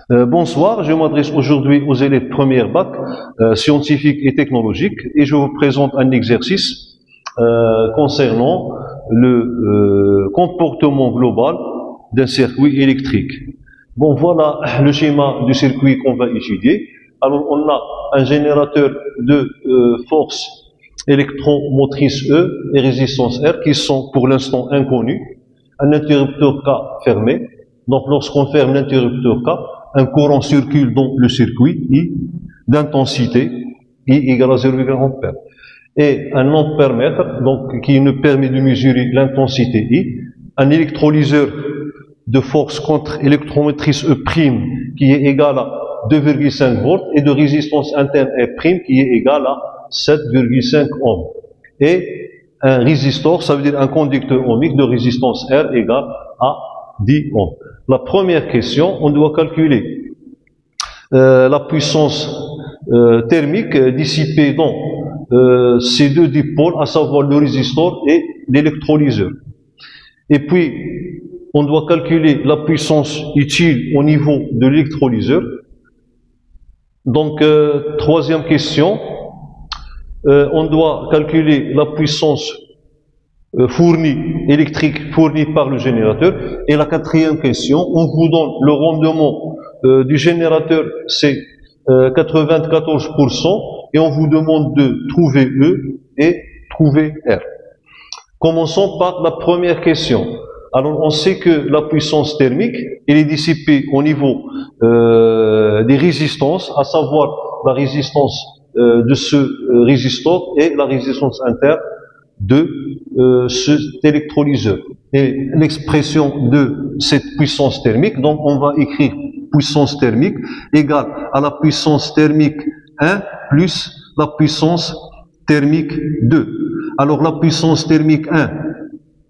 Bonsoir, je m'adresse aujourd'hui aux élèves première bac, scientifiques et technologiques, et je vous présente un exercice concernant le comportement global d'un circuit électrique. Bon, voilà le schéma du circuit qu'on va étudier. Alors, on a un générateur de force électromotrice E et résistance R qui sont pour l'instant inconnus. Un interrupteur K fermé. Donc, lorsqu'on ferme l'interrupteur K, un courant circule dans le circuit I d'intensité I égale à 0,1 ampère. Et un ampèremètre, donc, qui nous permet de mesurer l'intensité I, un électrolyseur de force contre électromotrice E' qui est égal à 2,5 volts et de résistance interne E' qui est égal à 7,5 ohms. Et un résistor, ça veut dire un conducteur ohmique de résistance R égale à 10 ohms. La première question, on doit calculer la puissance thermique dissipée dans ces deux dipôles, à savoir le résistor et l'électrolyseur. Et puis, on doit calculer la puissance utile au niveau de l'électrolyseur. Donc, troisième question, on doit calculer la puissance électrique fournie par le générateur. Et la quatrième question, on vous donne le rendement du générateur, c'est 94%, et on vous demande de trouver E et trouver R. Commençons par la première question. Alors, on sait que la puissance thermique, elle est dissipée au niveau des résistances, à savoir la résistance de ce résistor et la résistance interne de cet électrolyseur. Et l'expression de cette puissance thermique, donc on va écrire puissance thermique égale à la puissance thermique 1 plus la puissance thermique 2. Alors la puissance thermique 1,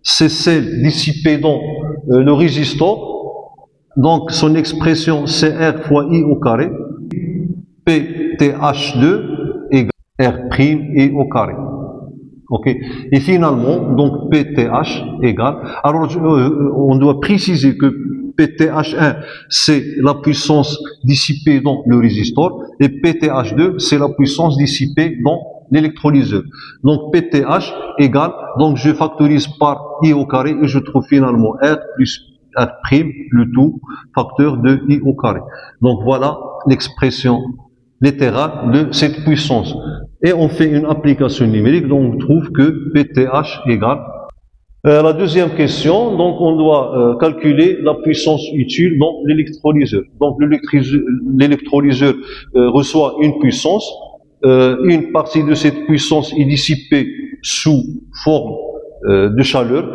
c'est celle dissipée dans le résistor. Donc son expression c'est R fois I au carré. PTH2 égale R' I au carré. Ok. Et finalement, donc PTH égale. Alors on doit préciser que PTH1 c'est la puissance dissipée dans le résistor et PTH2 c'est la puissance dissipée dans l'électrolyseur. Donc PTH égale, donc je factorise par I au carré et je trouve finalement R plus R', le tout facteur de I au carré. Donc voilà l'expression littérale de cette puissance. Et on fait une application numérique, donc on trouve que PTH égale. La deuxième question, donc on doit calculer la puissance utile dans l'électrolyseur. Donc l'électrolyseur reçoit une puissance. Une partie de cette puissance est dissipée sous forme de chaleur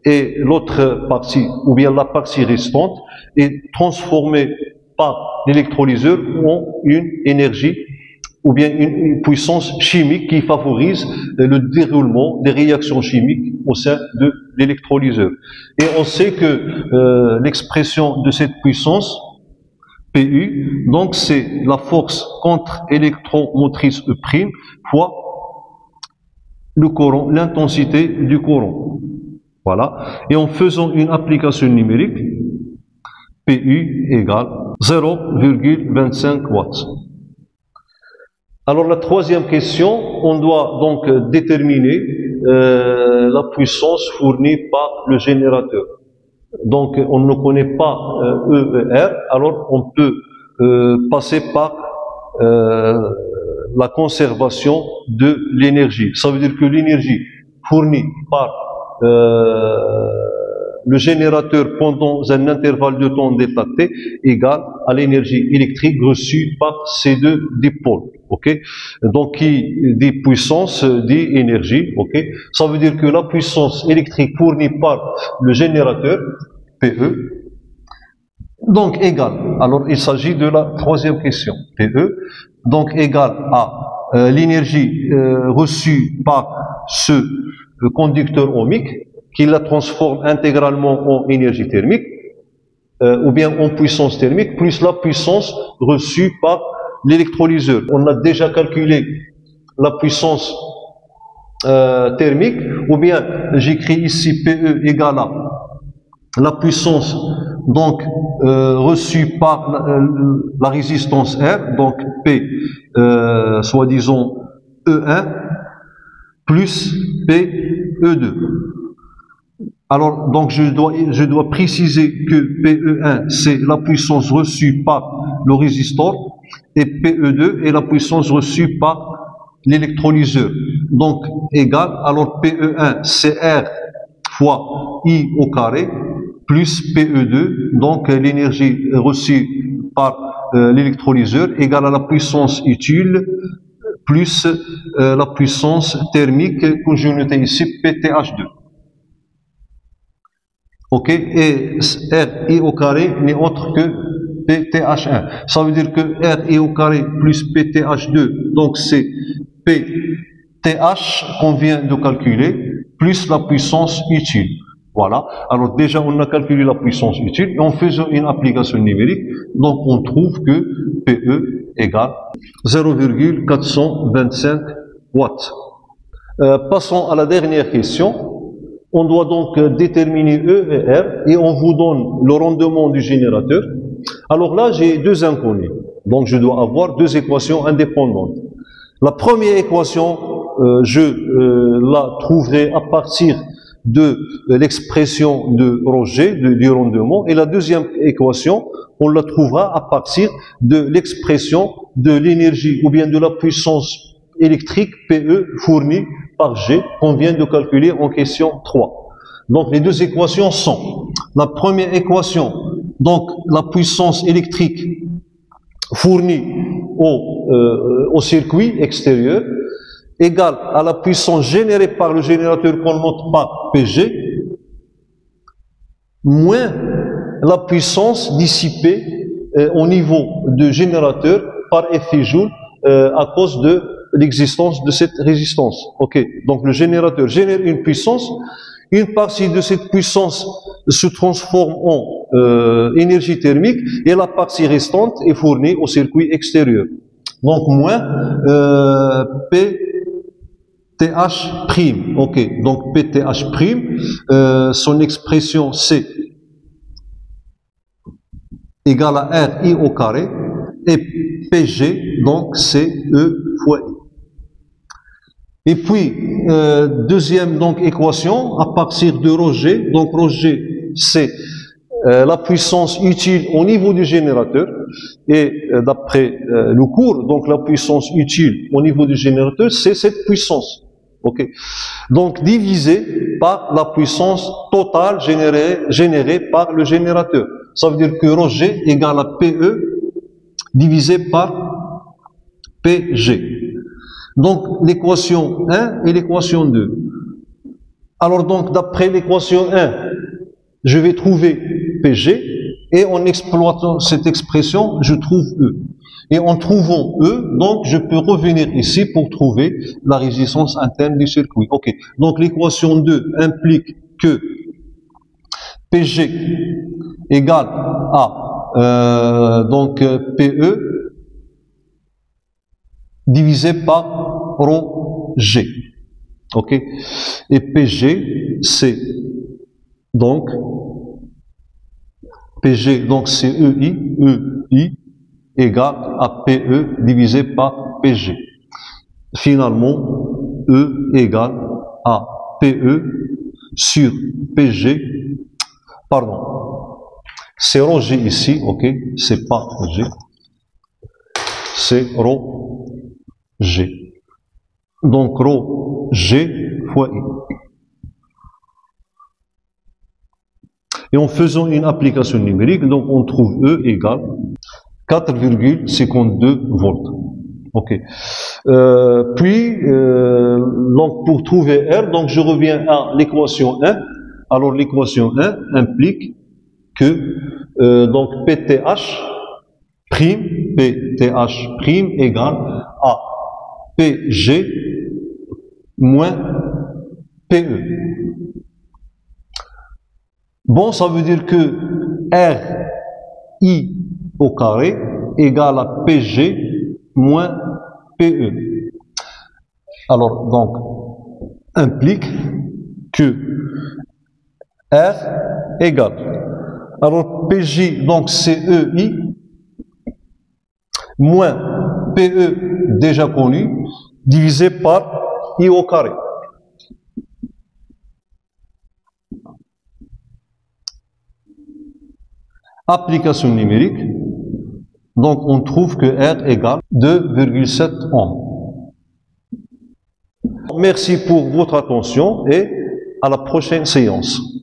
et l'autre partie, ou bien la partie restante, est transformée par l'électrolyseur en une énergie ou bien une puissance chimique qui favorise le déroulement des réactions chimiques au sein de l'électrolyseur. Et on sait que l'expression de cette puissance PU, donc c'est la force contre électromotrice E' fois le courant, l'intensité du courant. Voilà. Et en faisant une application numérique, PU égale 0,25 watts. Alors la troisième question, on doit donc déterminer la puissance fournie par le générateur. Donc on ne connaît pas E et R, alors on peut passer par la conservation de l'énergie. Ça veut dire que l'énergie fournie par le générateur pendant un intervalle de temps delta t égale à l'énergie électrique reçue par ces deux dipôles. Ok, donc qui dit puissance dit énergie. Ok, ça veut dire que la puissance électrique fournie par le générateur PE, donc égale. Alors il s'agit de la troisième question. PE, donc égale à l'énergie reçue par ce conducteur ohmique qui la transforme intégralement en énergie thermique ou bien en puissance thermique plus la puissance reçue par l'électrolyseur. On a déjà calculé la puissance thermique, ou bien j'écris ici PE égale à la puissance donc reçue par la résistance R, donc P, soi-disant E1, plus P E2. Alors, donc, je dois préciser que PE1, c'est la puissance reçue par le résistor, et PE2 est la puissance reçue par l'électrolyseur. Donc, égal, alors PE1, c'est R fois I au carré, plus PE2, donc l'énergie reçue par l'électrolyseur, égale à la puissance utile, plus la puissance thermique que j'ai notée ici, PTH2. Ok, et R I au carré n'est autre que PTH1. Ça veut dire que R I au carré plus PTH2, donc c'est PTH qu'on vient de calculer, plus la puissance utile. Voilà. Alors déjà, on a calculé la puissance utile, et en faisant une application numérique, donc on trouve que PE égale 0,425 watts. Passons à la dernière question. On doit donc déterminer E et R et on vous donne le rendement du générateur. Alors là, j'ai deux inconnus. Donc je dois avoir deux équations indépendantes. La première équation, je la trouverai à partir de l'expression de Roger, du rendement. Et la deuxième équation, on la trouvera à partir de l'expression de l'énergie ou bien de la puissance électrique PE fournie par G qu'on vient de calculer en question 3. Donc les deux équations sont la première équation, donc la puissance électrique fournie au circuit extérieur égale à la puissance générée par le générateur qu'on note par PG moins la puissance dissipée au niveau du générateur par effet Joule à cause de l'existence de cette résistance. Ok, donc le générateur génère une puissance, une partie de cette puissance se transforme en énergie thermique et la partie restante est fournie au circuit extérieur. Donc moins PTH'. Ok, donc PTH', son expression c'est égal à RI au carré et PG, donc c'est E fois I. Et puis, deuxième donc équation, à partir de Roger, donc Roger c'est la puissance utile au niveau du générateur, et d'après le cours, donc la puissance utile au niveau du générateur, c'est cette puissance. Ok. Donc divisé par la puissance totale générée par le générateur. Ça veut dire que Roger égale à PE divisé par PG. Donc l'équation 1 et l'équation 2. Alors donc d'après l'équation 1, je vais trouver PG et en exploitant cette expression, je trouve E. Et en trouvant E, donc je peux revenir ici pour trouver la résistance interne du circuit. Ok. Donc l'équation 2 implique que PG égale à donc PE divisé par ρ G. Ok. Et PG c'est donc PG, donc c'est EI égale à PE divisé par PG. Finalement, E égale à PE sur PG, pardon, c'est ρG ici, ok, c'est pas G, c'est ρG. Donc ρG fois I. Et en faisant une application numérique, donc on trouve E égale 4,52 volts. Ok. Donc pour trouver R, donc je reviens à l'équation 1. Alors l'équation 1 implique que donc PTH' égale à PG moins PE. Bon, ça veut dire que RI au carré égale à PG moins PE. Alors, donc, implique que R égale. Alors PJ, donc CEI, moins PE déjà connu, divisé par I au carré. Application numérique, donc on trouve que R égale 2,7 ohms. Merci pour votre attention et à la prochaine séance.